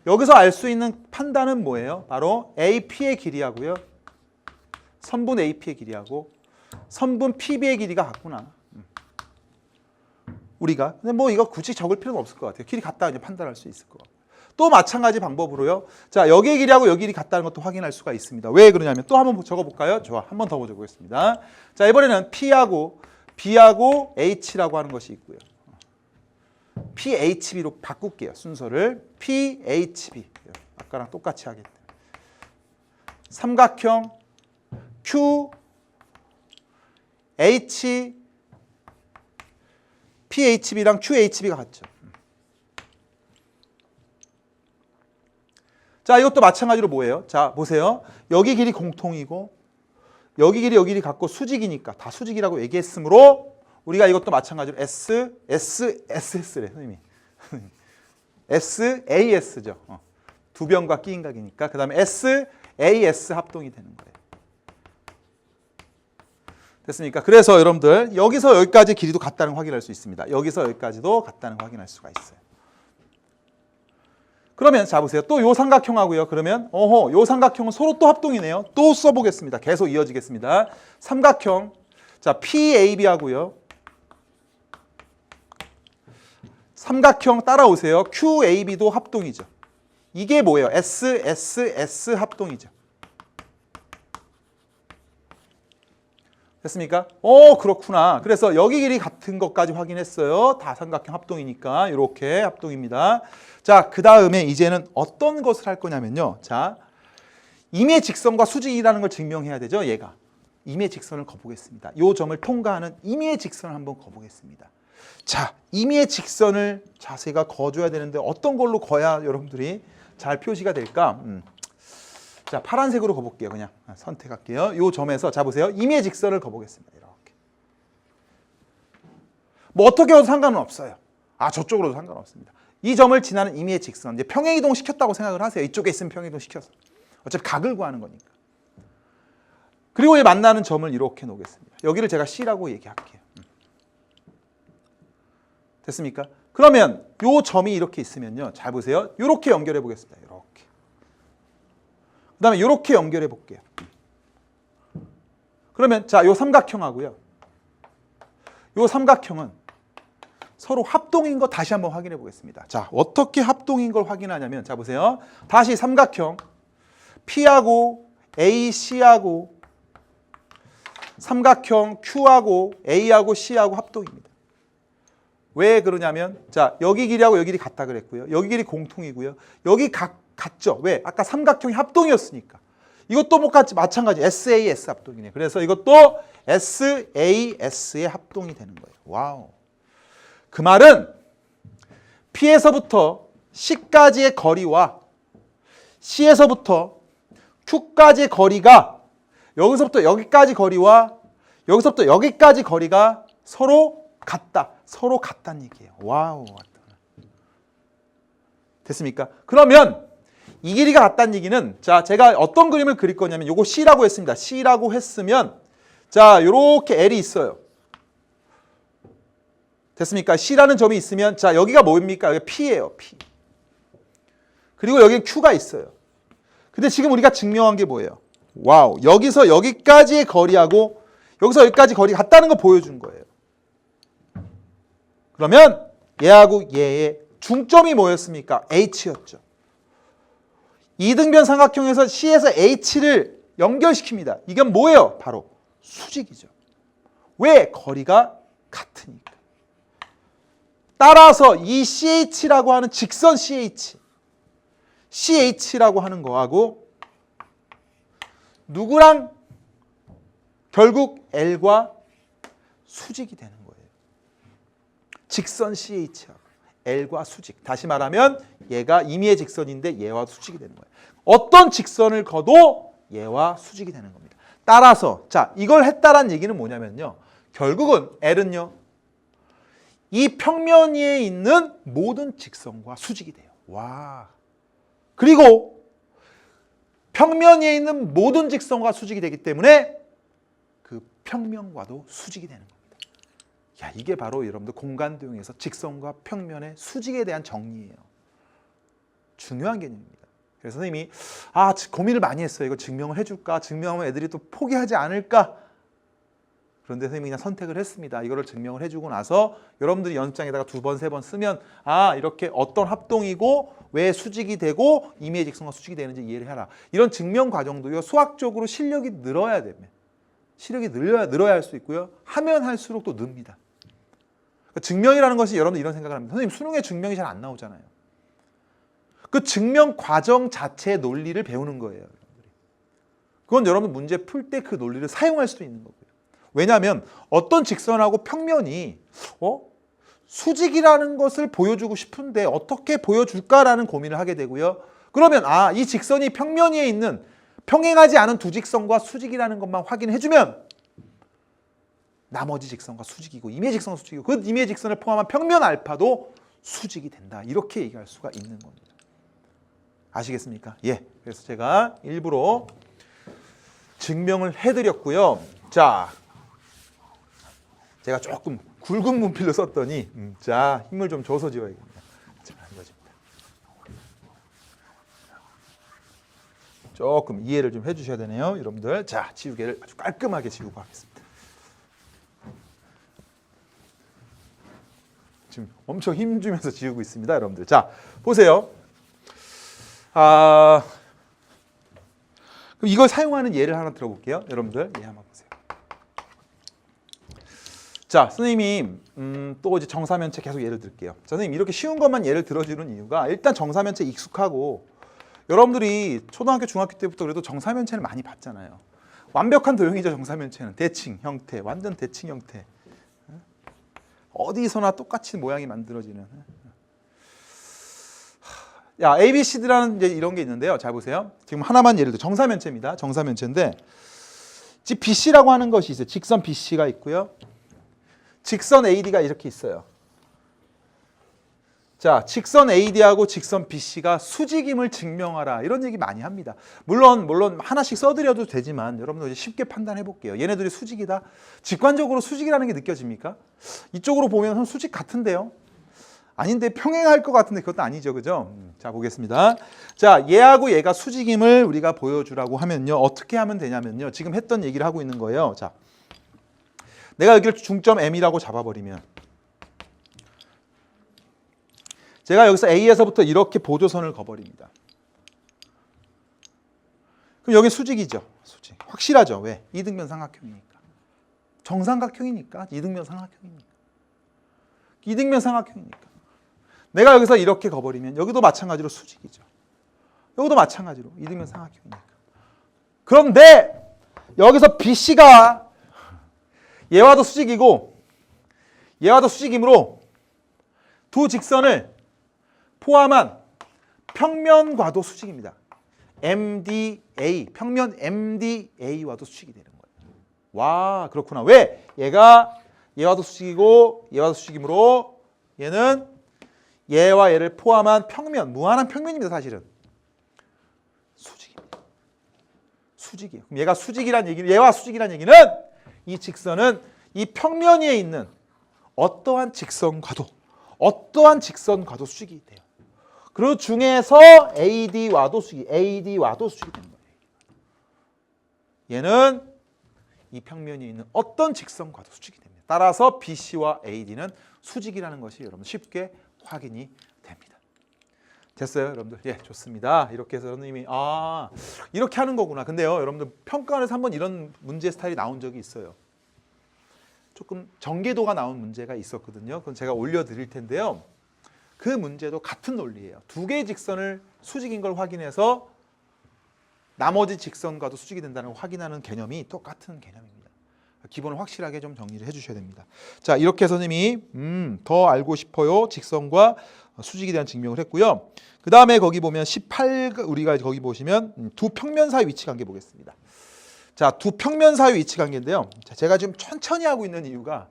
여기서 알 수 있는 판단은 뭐예요? 바로 AP의 길이하고요. 선분 AP의 길이하고 선분 PB의 길이가 같구나. 우리가. 근데 뭐 이거 굳이 적을 필요는 없을 것 같아요. 길이 같다 이제 판단할 수 있을 것 같아요. 또 마찬가지 방법으로요. 자, 여기의 길이하고 여기 길이 같다는 것도 확인할 수가 있습니다. 왜 그러냐면 또 한번 적어볼까요? 좋아. 한 번 더 적어보겠습니다. 자, 이번에는 P하고 B하고 H라고 하는 것이 있고요. PHB로 바꿀게요. 순서를. PHB. 아까랑 똑같이 하겠다. 삼각형 Q, H, PHB랑 QHB가 같죠. 자, 이것도 마찬가지로 뭐예요? 자, 보세요. 여기 길이 공통이고 여기 길이 같고 수직이니까 다 수직이라고 얘기했으므로 우리가 이것도 마찬가지로 SS래 선생님이 SAS죠. 두 변과 끼인각이니까 그 다음에 SAS 합동이 되는 거예요. 됐습니까? 그래서 여러분들 여기서 여기까지 길이도 같다는 걸 확인할 수 있습니다. 여기서 여기까지도 같다는 걸 확인할 수가 있어요. 그러면 자 보세요. 또 요 삼각형하고요. 그러면 요 삼각형은 서로 또 합동이네요. 또 써보겠습니다. 계속 이어지겠습니다. 삼각형 자 PAB하고요. 삼각형 따라오세요. QAB도 합동이죠. 이게 뭐예요? SSS 합동이죠. 됐습니까? 그렇구나. 그래서 여기 길이 같은 것까지 확인했어요. 다 삼각형 합동이니까 이렇게 합동입니다. 자, 그 다음에 이제는 어떤 것을 할 거냐면요. 자, 임의 직선과 수직이라는 걸 증명해야 되죠. 얘가. 임의 직선을 거보겠습니다. 이 점을 통과하는 임의 직선을 한번 거보겠습니다. 자, 임의 직선을 자세가 거줘야 되는데 어떤 걸로 거야 여러분들이 잘 표시가 될까? 자, 파란색으로 거볼게요. 그냥 선택할게요. 이 점에서 자 보세요. 임의 직선을 거보겠습니다. 이렇게. 뭐 어떻게 해도 상관은 없어요. 저쪽으로도 상관없습니다. 이 점을 지나는 임의 직선. 이제 평행이동 시켰다고 생각을 하세요. 이쪽에 있으면 평행이동 시켜서. 어차피 각을 구하는 거니까. 그리고 이 만나는 점을 이렇게 놓겠습니다. 여기를 제가 C라고 얘기할게요. 됐습니까? 그러면 이 점이 이렇게 있으면요. 잘 보세요. 이렇게 연결해 보겠습니다. 이렇게. 그 다음에 이렇게 연결해 볼게요. 그러면 자, 이 삼각형하고요. 이 삼각형은 서로 합동인 거 다시 한번 확인해 보겠습니다. 자, 어떻게 합동인 걸 확인하냐면 자 보세요. 다시 삼각형 P하고 AC하고 삼각형 Q하고 A하고 C하고 합동입니다. 왜 그러냐면 자, 여기 길이하고 여기 길이 같다 그랬고요. 여기 길이 공통이고요. 여기 같죠. 왜? 아까 삼각형이 합동이었으니까. 이것도 마찬가지 SAS 합동이네요. 그래서 이것도 SAS의 합동이 되는 거예요. 와우. 그 말은 P에서부터 C까지의 거리와 C에서부터 Q까지의 거리가 여기서부터 여기까지 거리와 여기서부터 여기까지 거리가 서로 같다. 서로 같다는 얘기예요. 와우. 됐습니까? 그러면 이 길이가 같다는 얘기는 자, 제가 어떤 그림을 그릴 거냐면 요거 C라고 했습니다. C라고 했으면 자, 요렇게 L이 있어요. 됐습니까? C라는 점이 있으면 자, 여기가 뭡니까? 여기 P예요. P. 그리고 여기는 Q가 있어요. 근데 지금 우리가 증명한 게 뭐예요? 와우. 여기서 여기까지의 거리하고 여기서 여기까지 거리가 같다는 거 보여준 거예요. 그러면 얘하고 얘의 중점이 뭐였습니까? H였죠. 이등변 삼각형에서 C에서 H를 연결시킵니다. 이건 뭐예요? 바로 수직이죠. 왜? 거리가 같으니까. 따라서 이 CH라고 하는 직선 CH라고 하는 거하고 누구랑 결국 L과 수직이 되는 거예요. 직선 CH하고 L과 수직. 다시 말하면 얘가 임의의 직선인데 얘와 수직이 되는 거예요. 어떤 직선을 거도 얘와 수직이 되는 겁니다. 따라서 자, 이걸 했다란 얘기는 뭐냐면요. 결국은 L은요. 이 평면 위에 있는 모든 직선과 수직이 돼요. 와. 그리고 평면 위에 있는 모든 직선과 수직이 되기 때문에 그 평면과도 수직이 되는 겁니다. 야, 이게 바로 여러분들 공간도형에서 직선과 평면의 수직에 대한 정리예요. 중요한 개념입니다. 그래서 선생님이 고민을 많이 했어요. 이거 증명을 해줄까? 증명하면 애들이 또 포기하지 않을까? 그런데 선생님이 그냥 선택을 했습니다. 이거를 증명을 해주고 나서 여러분들이 연습장에다가 2번, 3번 쓰면 이렇게 어떤 합동이고 왜 수직이 되고 임의의 직선과 수직이 되는지 이해를 해라. 이런 증명 과정도요. 수학적으로 실력이 늘어야 됩니다. 실력이 늘어야 할 수 있고요. 하면 할수록 또 늡니다. 그러니까 증명이라는 것이 여러분들 이런 생각을 합니다. 선생님 수능에 증명이 잘 안 나오잖아요. 그 증명 과정 자체의 논리를 배우는 거예요. 그건 여러분 문제 풀 때 그 논리를 사용할 수도 있는 거고요. 왜냐하면 어떤 직선하고 평면이 수직이라는 것을 보여주고 싶은데 어떻게 보여줄까라는 고민을 하게 되고요. 그러면 이 직선이 평면 위에 있는 평행하지 않은 두 직선과 수직이라는 것만 확인해주면 나머지 직선과 수직이고 임의의 직선과 수직이고 그 임의의 직선을 포함한 평면 알파도 수직이 된다. 이렇게 얘기할 수가 있는 겁니다. 아시겠습니까? 예. 그래서 제가 일부러 증명을 해드렸고요. 자, 제가 조금 굵은 문필로 썼더니 자, 힘을 좀 줘서 지워야겠네요. 자, 이거입니다. 조금 이해를 좀 해주셔야 되네요, 여러분들. 자, 지우개를 아주 깔끔하게 지우고 하겠습니다. 지금 엄청 힘주면서 지우고 있습니다, 여러분들. 자, 보세요. 그럼 이걸 사용하는 예를 하나 들어볼게요, 여러분들. 예, 한번 보세요. 자, 선생님이 또 이제 정사면체 계속 예를 들게요. 자, 선생님 이렇게 쉬운 것만 예를 들어주는 이유가 일단 정사면체 익숙하고 여러분들이 초등학교, 중학교 때부터 그래도 정사면체를 많이 봤잖아요. 완벽한 도형이죠, 정사면체는. 대칭 형태, 완전 대칭 형태. 어디서나 똑같이 모양이 만들어지는. 야, ABCD라는 이제 이런 게 있는데요. 잘 보세요. 지금 하나만 예를 들어 정사면체입니다. 정사면체인데 지금 BC라고 하는 것이 있어요. 직선 BC가 있고요. 직선 AD가 이렇게 있어요. 자, 직선 AD하고 직선 BC가 수직임을 증명하라. 이런 얘기 많이 합니다. 물론 하나씩 써드려도 되지만 여러분들 이제 쉽게 판단해 볼게요. 얘네들이 수직이다. 직관적으로 수직이라는 게 느껴집니까? 이쪽으로 보면 수직 같은데요. 아닌데 평행할 것 같은데 그것도 아니죠. 그죠? 자, 보겠습니다. 자, 얘하고 얘가 수직임을 우리가 보여주라고 하면요. 어떻게 하면 되냐면요. 지금 했던 얘기를 하고 있는 거예요. 자, 내가 여기를 중점 M이라고 잡아버리면 제가 여기서 A에서부터 이렇게 보조선을 그어버립니다. 그럼 여기 수직이죠. 수직. 확실하죠. 왜? 이등변 삼각형이니까. 정삼각형이니까. 이등변 삼각형이니까. 이등변 삼각형이니까. 내가 여기서 이렇게 그어버리면 여기도 마찬가지로 수직이죠. 여기도 마찬가지로 이등변 삼각형이니까. 그런데 여기서 BC가 얘와도 수직이고 얘와도 수직이므로 두 직선을 포함한 평면과도 수직입니다. MDA, 평면 MDA와도 수직이 되는 거예요. 와, 그렇구나. 왜? 얘와도 수직이고 얘와도 수직이므로 얘는 얘와 얘를 포함한 평면, 무한한 평면입니다. 사실은 수직입니다. 수직이에요. 그럼 얘가 수직이란 얘기는, 얘와 수직이란 얘기는 이 직선은 이 평면 위에 있는 어떠한 직선과도 수직이 돼요. 그 중에서 AD와도 수직이 되는 거예요. 얘는 이 평면이 있는 어떤 직선과도 수직이 됩니다. 따라서 BC와 AD는 수직이라는 것이 여러분 쉽게 확인이 됩니다. 됐어요, 여러분들? 예, 좋습니다. 이렇게 해서 선생님이 이렇게 하는 거구나. 근데요, 여러분들 평가원에서 한번 이런 문제 스타일이 나온 적이 있어요. 조금 전개도가 나온 문제가 있었거든요. 그건 제가 올려드릴 텐데요. 그 문제도 같은 논리예요. 두 개의 직선을 수직인 걸 확인해서 나머지 직선과도 수직이 된다는 걸 확인하는 개념이 똑같은 개념입니다. 기본을 확실하게 좀 정리를 해주셔야 됩니다. 자, 이렇게 선생님이 더 알고 싶어요. 직선과 수직에 대한 증명을 했고요. 그 다음에 거기 보면 18 우리가 거기 보시면 두 평면 사이 위치 관계 보겠습니다. 자, 두 평면 사이 위치 관계인데요. 자, 제가 지금 천천히 하고 있는 이유가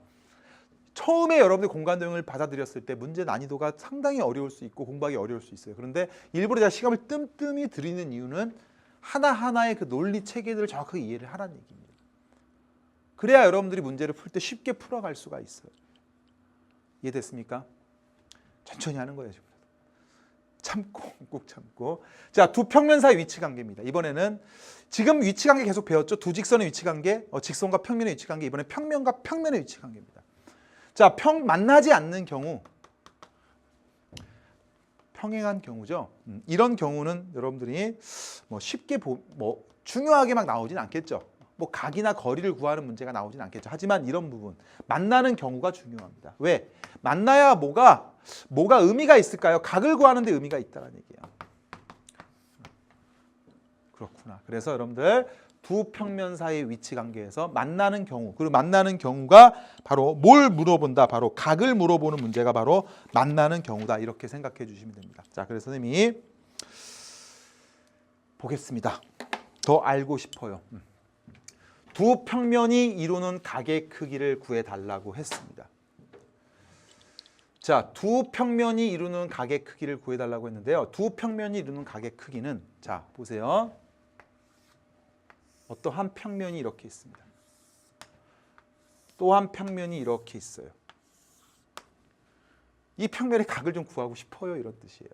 처음에 여러분들 공간도형을 받아들였을 때 문제 난이도가 상당히 어려울 수 있고 공부하기 어려울 수 있어요. 그런데 일부러 제가 시간을 뜸뜸이 들이는 이유는 하나하나의 그 논리 체계들을 정확하게 이해를 하라는 얘기입니다. 그래야 여러분들이 문제를 풀 때 쉽게 풀어갈 수가 있어요. 이해됐습니까? 천천히 하는 거예요. 참고 꾹 참고. 자, 두 평면 사이 위치 관계입니다. 이번에는 지금 위치 관계 계속 배웠죠. 두 직선의 위치 관계, 직선과 평면의 위치 관계. 이번에 평면과 평면의 위치 관계입니다. 자, 만나지 않는 경우, 평행한 경우죠. 이런 경우는 여러분들이 쉽게 중요하게 막 나오진 않겠죠. 각이나 거리를 구하는 문제가 나오진 않겠죠. 하지만 이런 부분, 만나는 경우가 중요합니다. 왜? 만나야 뭐가 의미가 있을까요? 각을 구하는 데 의미가 있다는 얘기예요. 그렇구나. 그래서 여러분들 두 평면 사이의 위치 관계에서 만나는 경우, 그리고 만나는 경우가 바로 뭘 물어본다? 바로 각을 물어보는 문제가 바로 만나는 경우다. 이렇게 생각해 주시면 됩니다. 자, 그래서 선생님이 보겠습니다. 더 알고 싶어요. 두 평면이 이루는 각의 크기를 구해달라고 했습니다. 자, 두 평면이 이루는 각의 크기를 구해달라고 했는데요. 두 평면이 이루는 각의 크기는, 자, 보세요. 어떠한 평면이 이렇게 있습니다. 또 한 평면이 이렇게 있어요. 이 평면의 각을 좀 구하고 싶어요. 이런 뜻이에요.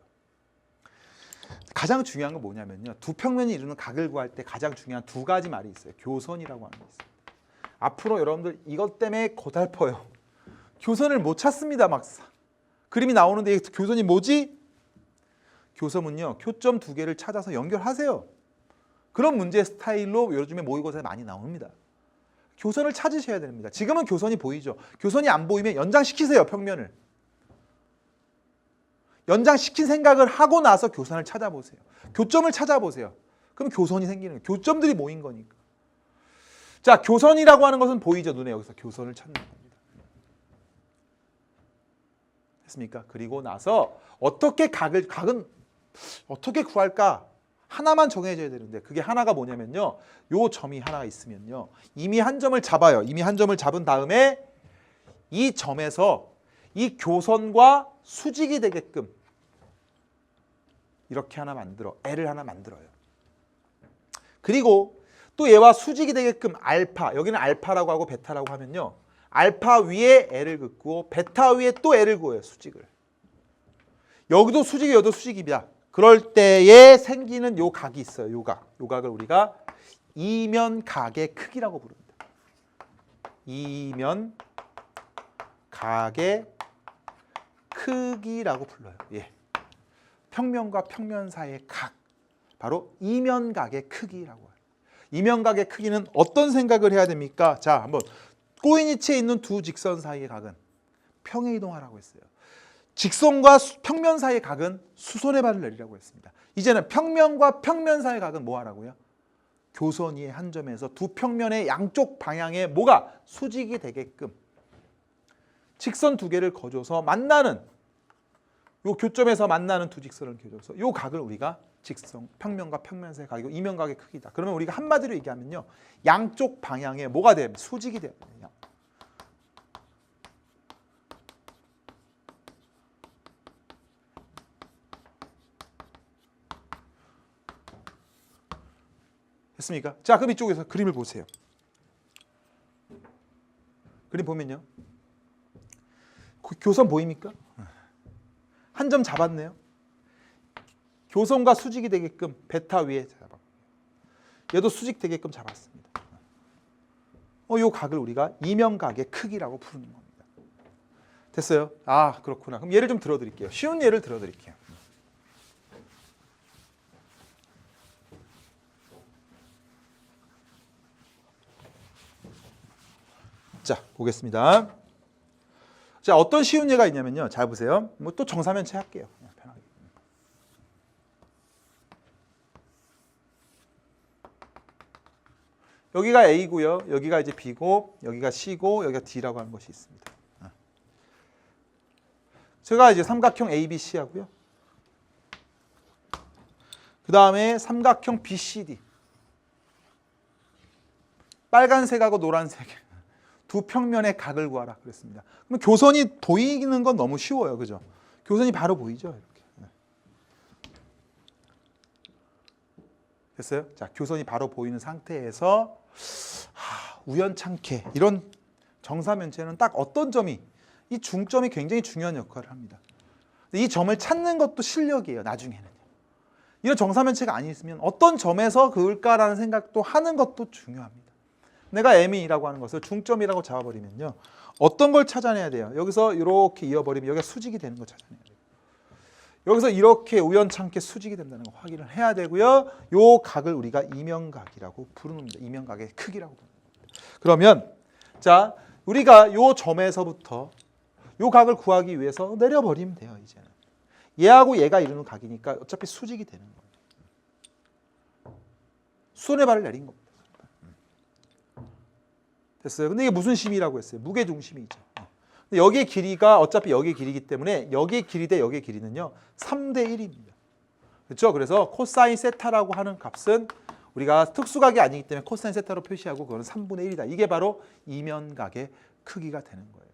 가장 중요한 건 뭐냐면요. 두 평면이 이루는 각을 구할 때 가장 중요한 두 가지 말이 있어요. 교선이라고 하는 게 있습니다. 앞으로 여러분들 이것 때문에 고달퍼요. 교선을 못 찾습니다. 막 그림이 나오는데 교선이 뭐지? 교선은요. 교점 두 개를 찾아서 연결하세요. 그런 문제 스타일로 요즘에 모의고사에 많이 나옵니다. 교선을 찾으셔야 됩니다. 지금은 교선이 보이죠. 교선이 안 보이면 연장시키세요. 평면을. 연장시킨 생각을 하고 나서 교선을 찾아보세요. 교점을 찾아보세요. 그럼 교선이 생기는 거예요. 교점들이 모인 거니까. 자, 교선이라고 하는 것은 보이죠. 눈에. 여기서 교선을 찾는 겁니다. 됐습니까? 그리고 나서 각은 어떻게 구할까? 하나만 정해져야 되는데 그게 하나가 뭐냐면요. 요 점이 하나가 있으면요. 이미 한 점을 잡아요. 이미 한 점을 잡은 다음에 이 점에서 이 교선과 수직이 되게끔 이렇게 L을 하나 만들어요. 그리고 또 얘와 수직이 되게끔 알파, 여기는 알파라고 하고 베타라고 하면요. 알파 위에 L을 긋고 베타 위에 또 L을 그어요. 수직을. 여기도 수직이 여기도 수직입니다. 그럴 때에 생기는 요 각이 있어요. 요 각을 우리가 이면각의 크기라고 부릅니다. 이면각의 크기라고 불러요. 예. 평면과 평면 사이의 각, 바로 이면각의 크기라고 해요. 이면각의 크기는 어떤 생각을 해야 됩니까? 자, 한번 꼬인 위치에 있는 두 직선 사이의 각은 평행이동하라고 했어요. 직선과 평면 사이의 각은 수선의 발을 내리라고 했습니다. 이제는 평면과 평면 사이의 각은 뭐 하라고요? 교선 위의 한 점에서 두 평면의 양쪽 방향에 뭐가 수직이 되게끔 직선 두 개를 거줘서 만나는 요 교점에서 만나는 두 직선을 그려서 요 각을 우리가 직선, 평면과 평면 사이의 각이고 이면각의 크기다. 그러면 우리가 한마디로 얘기하면요. 양쪽 방향에 뭐가 돼요? 수직이 돼요. 됐습니까? 자, 그럼 이쪽에서 그림을 보세요. 그림 보면요. 교선 보입니까? 한 점 잡았네요. 교선과 수직이 되게끔 베타 위에 잡았고 얘도 수직 되게끔 잡았습니다. 요 각을 우리가 이면각의 크기라고 부르는 겁니다. 됐어요? 아, 그렇구나. 그럼 예를 좀 들어드릴게요. 쉬운 예를 들어드릴게요. 자, 보겠습니다. 자, 어떤 쉬운 예가 있냐면요. 잘 보세요. 뭐 또 정사면체 할게요. 그냥 편하게. 여기가 A고요. 여기가 이제 B고, 여기가 C고, 여기가 D라고 하는 것이 있습니다. 제가 이제 삼각형 ABC 하고요. 그 다음에 삼각형 BCD. 빨간색하고 노란색. 두 평면의 각을 구하라 그랬습니다. 그럼 교선이 보이는 건 너무 쉬워요. 그죠? 교선이 바로 보이죠? 이렇게. 됐어요? 자, 교선이 바로 보이는 상태에서 우연찮게 이런 정사면체는 딱 어떤 점이, 이 중점이 굉장히 중요한 역할을 합니다. 이 점을 찾는 것도 실력이에요. 나중에는. 이런 정사면체가 아니었으면 어떤 점에서 그을까라는 생각도 하는 것도 중요합니다. 내가 M이라고 하는 것을 중점이라고 잡아버리면요. 어떤 걸 찾아내야 돼요? 여기서 이렇게 이어버리면 여기가 수직이 되는 걸 찾아내야 돼요. 여기서 이렇게 우연찮게 수직이 된다는 거 확인을 해야 되고요. 요 각을 우리가 이면각이라고 부릅니다. 이면각의 크기라고 부릅니다. 그러면 자, 우리가 요 점에서부터 요 각을 구하기 위해서 내려버리면 돼요. 이제는. 얘하고 얘가 이루는 각이니까 어차피 수직이 되는 거예요. 수선의 발을 내린 겁니다. 됐어요. 근데 이게 무슨 심이라고 했어요? 무게중심이죠. 근데 여기의 길이가 어차피 여기의 길이기 때문에 여기의 길이 대 여기의 길이는요. 3대 1입니다. 그렇죠? 그래서 코사인 세타라고 하는 값은 우리가 특수각이 아니기 때문에 코사인 세타로 표시하고 그거는 3분의 1이다. 이게 바로 이면각의 크기가 되는 거예요.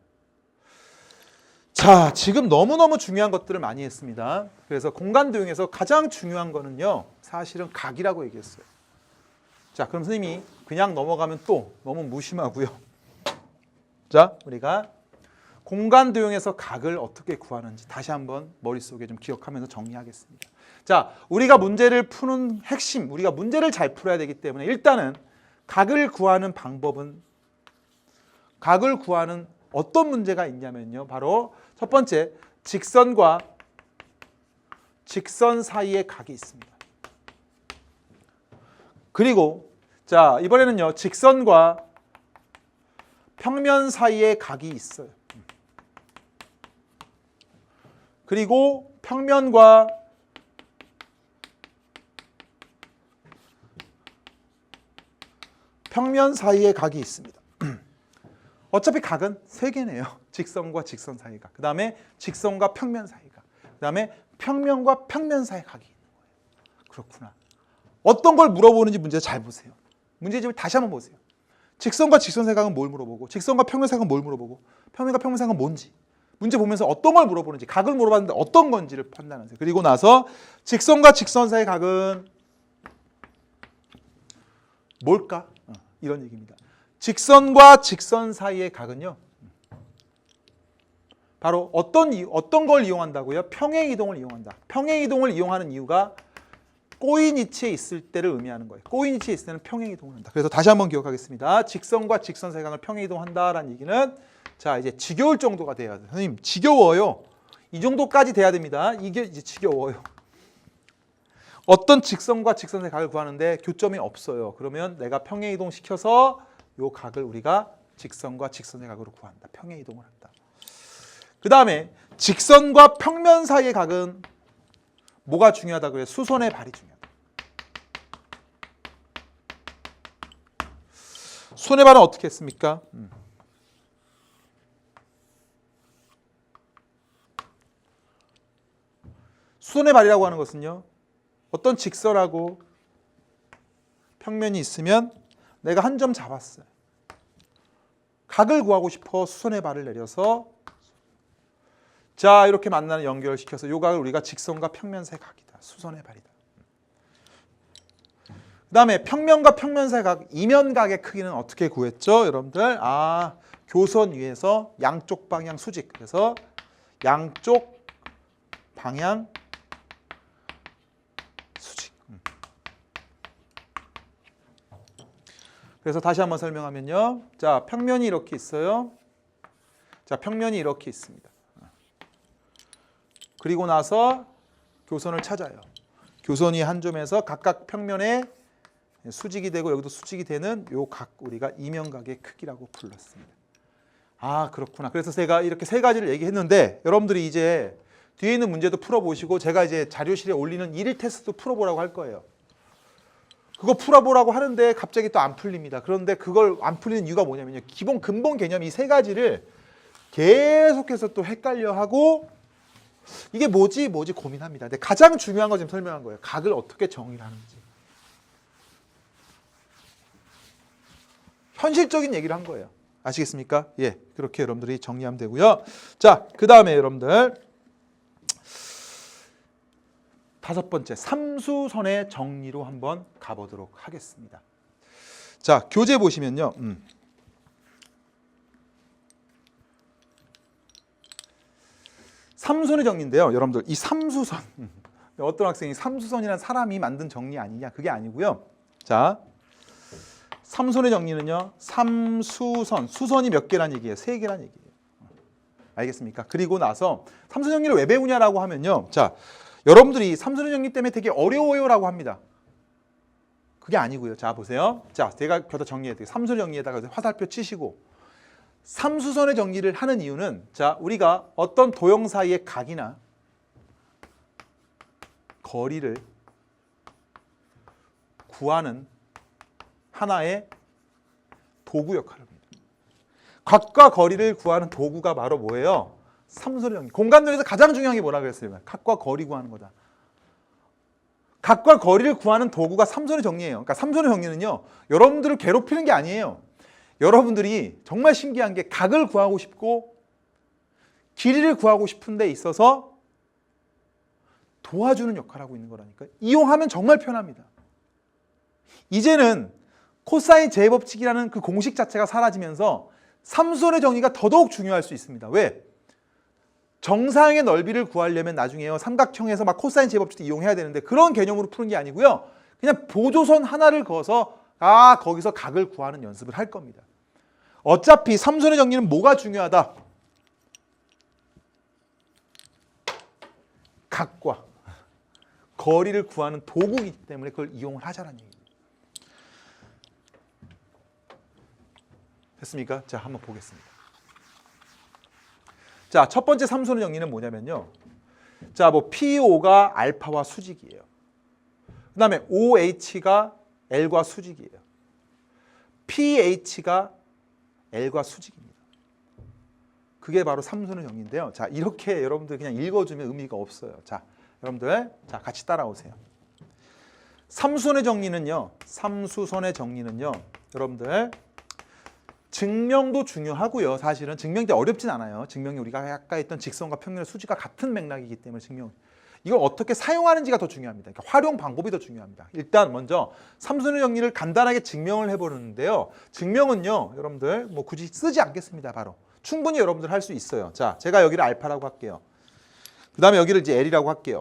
자, 지금 너무너무 중요한 것들을 많이 했습니다. 그래서 공간도형에서 가장 중요한 거는요. 사실은 각이라고 얘기했어요. 자, 그럼 선생님이 그냥 넘어가면 또 너무 무심하고요. 자, 우리가 공간도형에서 각을 어떻게 구하는지 다시 한번 머릿속에 좀 기억하면서 정리하겠습니다. 자, 우리가 문제를 푸는 핵심, 우리가 문제를 잘 풀어야 되기 때문에 일단은 각을 구하는 방법은, 각을 구하는 어떤 문제가 있냐면요. 바로 첫 번째, 직선과 직선 사이의 각이 있습니다. 그리고 자, 이번에는요. 직선과 평면 사이의 각이 있어요. 그리고 평면과 평면 사이의 각이 있습니다. 어차피 각은 세 개네요. 직선과 직선 사이의 각. 그 다음에 직선과 평면 사이의 각. 그 다음에 평면과 평면 사이의 각이 있는 거예요. 그렇구나. 어떤 걸 물어보는지 문제 잘 보세요. 문제집을 다시 한번 보세요. 직선과 직선 사이의 각은 뭘 물어보고, 직선과 평면 사이의 각은 뭘 물어보고, 평면과 평면 사이의 각은 뭔지. 문제 보면서 어떤 걸 물어보는지, 각을 물어봤는데 어떤 건지를 판단하세요. 그리고 나서 직선과 직선 사이의 각은 뭘까? 이런 얘기입니다. 직선과 직선 사이의 각은요. 바로 어떤 걸 이용한다고요? 평행 이동을 이용한다. 평행 이동을 이용하는 이유가 꼬인 위치에 있을 때를 의미하는 거예요. 꼬인 위치에 있을 때는 평행 이동을 한다. 그래서 다시 한번 기억하겠습니다. 직선과 직선 사이의 각을 평행 이동한다라는 얘기는 자, 이제 지겨울 정도가 돼야 돼요. 선생님, 지겨워요. 이 정도까지 돼야 됩니다. 이게 이제 지겨워요. 어떤 직선과 직선 사이의 각을 구하는데 교점이 없어요. 그러면 내가 평행 이동 시켜서 요 각을 우리가 직선과 직선의 각으로 구한다. 평행 이동을 한다. 그 다음에 직선과 평면 사이의 각은 뭐가 중요하다 그래요? 수선의 발이 중요하다. 수선의 발은 어떻게 했습니까? 수선의 발이라고 하는 것은요. 어떤 직선하고 평면이 있으면 내가 한 점 잡았어요. 각을 구하고 싶어 수선의 발을 내려서 자, 이렇게 만나는 연결시켜서 요 각을 우리가 직선과 평면 사이의 각이다. 수선의 발이다. 그 다음에 평면과 평면 사이의 각, 이면각의 크기는 어떻게 구했죠? 여러분들, 교선 위에서 양쪽 방향 수직. 그래서 양쪽 방향 수직. 그래서 다시 한번 설명하면요. 자, 평면이 이렇게 있어요. 자, 평면이 이렇게 있습니다. 그리고 나서 교선을 찾아요. 교선이 한 점에서 각각 평면에 수직이 되고 여기도 수직이 되는 요 각 우리가 이면각의 크기라고 불렀습니다. 아, 그렇구나. 그래서 제가 이렇게 세 가지를 얘기했는데 여러분들이 이제 뒤에 있는 문제도 풀어보시고 제가 이제 자료실에 올리는 1일 테스트도 풀어보라고 할 거예요. 그거 풀어보라고 하는데 갑자기 또 안 풀립니다. 그런데 그걸 안 풀리는 이유가 뭐냐면요. 기본 근본 개념 이 세 가지를 계속해서 또 헷갈려하고 이게 뭐지 고민합니다. 근데 가장 중요한 거 지금 설명한 거예요. 각을 어떻게 정의를 하는지. 현실적인 얘기를 한 거예요. 아시겠습니까? 예, 그렇게 여러분들이 정리하면 되고요. 자, 그 다음에 여러분들 다섯 번째 삼수선의 정리로 한번 가보도록 하겠습니다. 자, 교재 보시면요. 삼수선의 정리인데요. 여러분들 이 삼수선 어떤 학생이 삼수선이란 사람이 만든 정리 아니냐? 그게 아니고요. 자, 삼수선의 정리는요. 삼수선, 수선이 몇 개란 얘기예요? 3개란 얘기예요. 알겠습니까? 그리고 나서 삼수선 정리를 왜 배우냐라고 하면요. 자, 여러분들이 삼수선 정리 때문에 되게 어려워요라고 합니다. 그게 아니고요. 자, 보세요. 자, 제가 겨다 정리해드릴게요. 삼수선 정리에다가 화살표 치시고 삼수선의 정리를 하는 이유는 자, 우리가 어떤 도형 사이의 각이나 거리를 구하는 하나의 도구 역할을 합니다. 각과 거리를 구하는 도구가 바로 뭐예요? 삼수선의 정리. 공간도에서 가장 중요한 게 뭐라 그랬어요? 각과 거리 구하는 거다. 각과 거리를 구하는 도구가 삼수선의 정리예요. 그러니까 삼수선의 정리는요. 여러분들을 괴롭히는 게 아니에요. 여러분들이 정말 신기한 게 각을 구하고 싶고 길이를 구하고 싶은 데 있어서 도와주는 역할을 하고 있는 거라니까요. 이용하면 정말 편합니다. 이제는 코사인 제법칙이라는 그 공식 자체가 사라지면서 삼수선의 정리가 더더욱 중요할 수 있습니다. 왜? 정사형의 넓이를 구하려면 나중에요. 삼각형에서 막 코사인 제법칙도 이용해야 되는데 그런 개념으로 푸는 게 아니고요. 그냥 보조선 하나를 그어서 거기서 각을 구하는 연습을 할 겁니다. 어차피 삼수선의 정리는 뭐가 중요하다? 각과 거리를 구하는 도구이기 때문에 그걸 이용을 하자는 얘기입니다. 됐습니까? 자, 한번 보겠습니다. 자, 첫 번째 삼수선의 정리는 뭐냐면요. 자, 뭐 PO가 알파와 수직이에요. 그 다음에 OH가 L과 수직이에요. PH가 L과 수직입니다. 그게 바로 삼수선의 정리인데요. 자, 이렇게 여러분들 그냥 읽어주면 의미가 없어요. 자, 여러분들 자, 같이 따라오세요. 삼수선의 정리는요. 여러분들 증명도 중요하고요. 사실은 증명이 어렵진 않아요. 증명이 우리가 아까 했던 직선과 평면의 수직과 같은 맥락이기 때문에 증명. 이걸 어떻게 사용하는지가 더 중요합니다. 그러니까 활용 방법이 더 중요합니다. 일단 먼저 삼수선의 정리를 간단하게 증명을 해보는데요. 증명은요, 여러분들 뭐 굳이 쓰지 않겠습니다. 바로 충분히 여러분들 할 수 있어요. 자, 제가 여기를 알파라고 할게요. 그 다음에 여기를 이제 L이라고 할게요.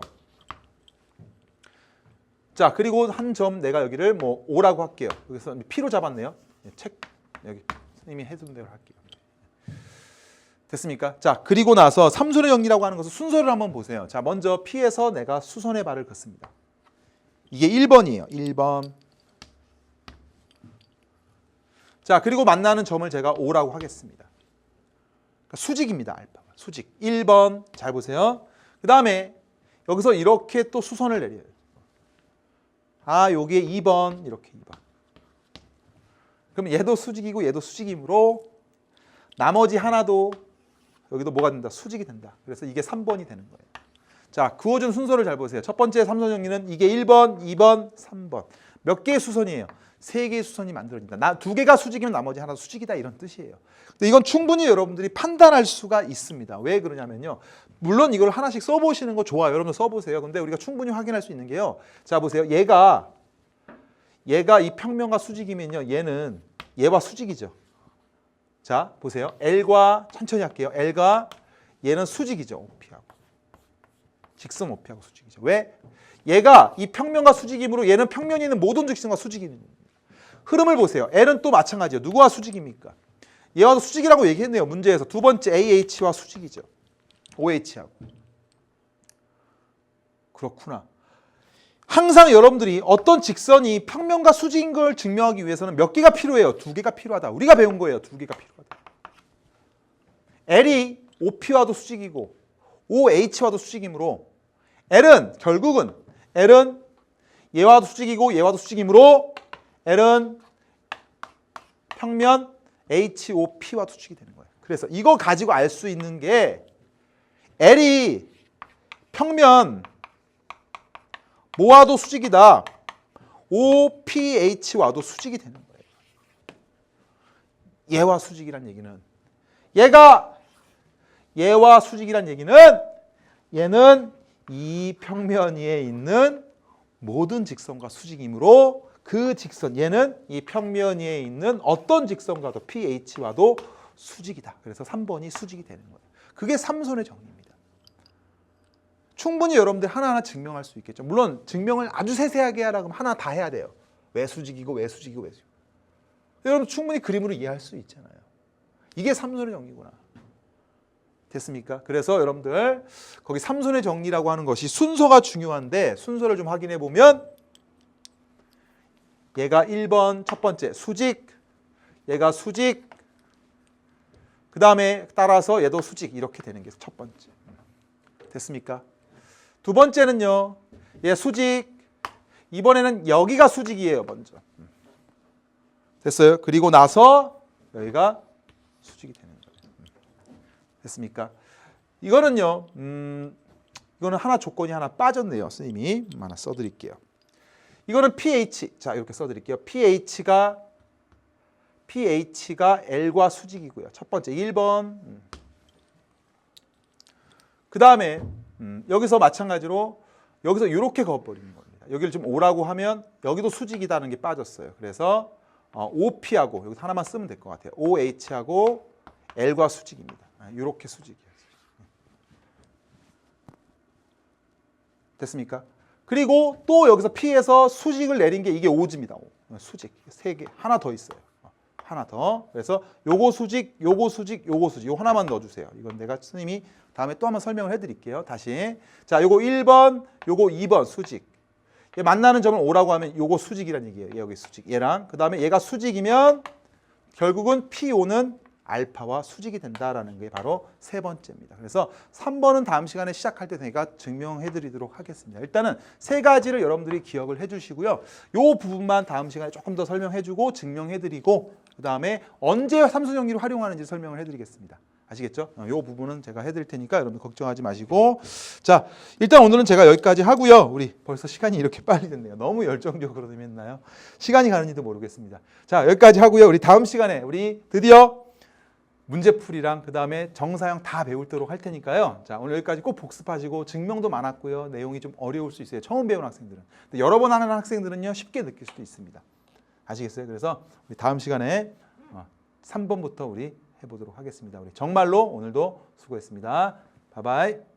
자, 그리고 한 점 내가 여기를 뭐 O라고 할게요. 여기서 P로 잡았네요. 책 여기 선생님이 해준 대로 할게요. 됐습니까? 자, 그리고 나서 삼수선의 정리라고 하는 것은 순서를 한번 보세요. 자, 먼저 P에서 내가 수선의 발을 긋습니다. 이게 1번이에요. 1번. 자, 그리고 만나는 점을 제가 O라고 하겠습니다. 그러니까 수직입니다. 알파가. 수직. 1번. 잘 보세요. 그 다음에 여기서 이렇게 또 수선을 내려요. 여기에 2번. 이렇게 2번. 그럼 얘도 수직이고 얘도 수직이므로 나머지 하나도 여기도 뭐가 된다? 수직이 된다. 그래서 이게 3번이 되는 거예요. 자, 그어준 순서를 잘 보세요. 첫 번째 삼수선 정리는 이게 1번, 2번, 3번. 몇 개의 수선이에요? 3개의 수선이 만들어진다. 2개가 수직이면 나머지 하나 수직이다 이런 뜻이에요. 근데 이건 충분히 여러분들이 판단할 수가 있습니다. 왜 그러냐면요. 물론 이걸 하나씩 써보시는 거 좋아요. 여러분 써보세요. 근데 우리가 충분히 확인할 수 있는 게요. 자, 보세요. 얘가 이 평면과 수직이면요. 얘는 얘와 수직이죠. 자, 보세요. L과 천천히 할게요. L과 얘는 수직이죠. OP하고. 직선 OP하고 수직이죠. 왜? 얘가 이 평면과 수직이므로 얘는 평면에 있는 모든 직선과 수직이 있는 겁니다. 흐름을 보세요. L은 또 마찬가지예요. 누구와 수직입니까? 얘와도 수직이라고 얘기했네요. 문제에서 두 번째 AH와 수직이죠. OH하고. 그렇구나. 항상 여러분들이 어떤 직선이 평면과 수직인 걸 증명하기 위해서는 몇 개가 필요해요? 두 개가 필요하다. 우리가 배운 거예요. 두 개가 필요하다. L이 OP와도 수직이고 OH와도 수직이므로 결국은 L은 얘와도 수직이고 얘와도 수직이므로 L은 평면 HOP와 수직이 되는 거예요. 그래서 이거 가지고 알 수 있는 게 L이 평면 뭐와도 수직이다. OPH와도 수직이 되는 거예요. 얘와 수직이란 얘기는 얘와 수직이란 얘기는 얘는 이 평면 위에 있는 모든 직선과 수직이므로 그 직선 얘는 이 평면 위에 있는 어떤 직선과도 PH와도 수직이다. 그래서 3번이 수직이 되는 거예요. 그게 삼선의 정의입니다. 충분히 여러분들 하나하나 증명할 수 있겠죠. 물론 증명을 아주 세세하게 하라고 하면 하나 다 해야 돼요. 왜 수직이고 왜 수직이고 왜 수직이고. 여러분 충분히 그림으로 이해할 수 있잖아요. 이게 삼선의 정의구나. 됐습니까? 그래서 여러분들 거기 삼선의 정리라고 하는 것이 순서가 중요한데 순서를 좀 확인해 보면 얘가 1번 첫 번째 수직, 얘가 수직, 그 다음에 따라서 얘도 수직 이렇게 되는 게 첫 번째. 됐습니까? 두 번째는요. 얘 수직, 이번에는 여기가 수직이에요. 먼저. 됐어요? 그리고 나서 여기가 수직이 되는 거예요. 됐습니까? 이거는요. 이거는 하나 조건이 하나 빠졌네요. 선생님이 하나 써드릴게요. 이거는 pH. 자, 이렇게 써드릴게요. pH가 L과 수직이고요. 첫 번째 1번. 그 다음에 여기서 마찬가지로 여기서 이렇게 그어버리는 겁니다. 여기를 좀 O라고 하면 여기도 수직이다는 게 빠졌어요. 그래서 OP하고 여기서 하나만 쓰면 될 것 같아요. OH하고 L과 수직입니다. 이렇게 수직이에요. 됐습니까? 그리고 또 여기서 P에서 수직을 내린 게 이게 O입니다. 수직. 세 개. 하나 더 있어요. 하나 더. 그래서 요거 수직, 요거 수직, 요거 수직. 요 하나만 넣어주세요. 이건 내가 스님이 다음에 또 한번 설명을 해드릴게요. 다시. 자, 요거 1번, 요거 2번 수직. 얘 만나는 점을 O라고 하면 요거 수직이란 얘기예요. 얘 여기 수직. 얘랑. 그 다음에 얘가 수직이면 결국은 PO는 알파와 수직이 된다라는 게 바로 세 번째입니다. 그래서 3번은 다음 시간에 시작할 때 제가 증명해 드리도록 하겠습니다. 일단은 세 가지를 여러분들이 기억을 해 주시고요. 요 부분만 다음 시간에 조금 더 설명해 주고 증명해 드리고 그다음에 언제 삼수정리를 활용하는지 설명을 해 드리겠습니다. 아시겠죠? 요 부분은 제가 해 드릴 테니까 여러분 걱정하지 마시고 자, 일단 오늘은 제가 여기까지 하고요. 우리 벌써 시간이 이렇게 빨리 됐네요. 너무 열정적으로 했나요? 시간이 가는지도 모르겠습니다. 자, 여기까지 하고요. 우리 다음 시간에 우리 드디어 문제풀이랑 그 다음에 정사형 다 배우도록 할 테니까요. 자, 오늘 여기까지 꼭 복습하시고 증명도 많았고요. 내용이 좀 어려울 수 있어요. 처음 배우는 학생들은. 근데 여러 번 하는 학생들은요. 쉽게 느낄 수도 있습니다. 아시겠어요? 그래서 우리 다음 시간에 3번부터 우리 해보도록 하겠습니다. 우리 정말로 오늘도 수고했습니다. 바이바이.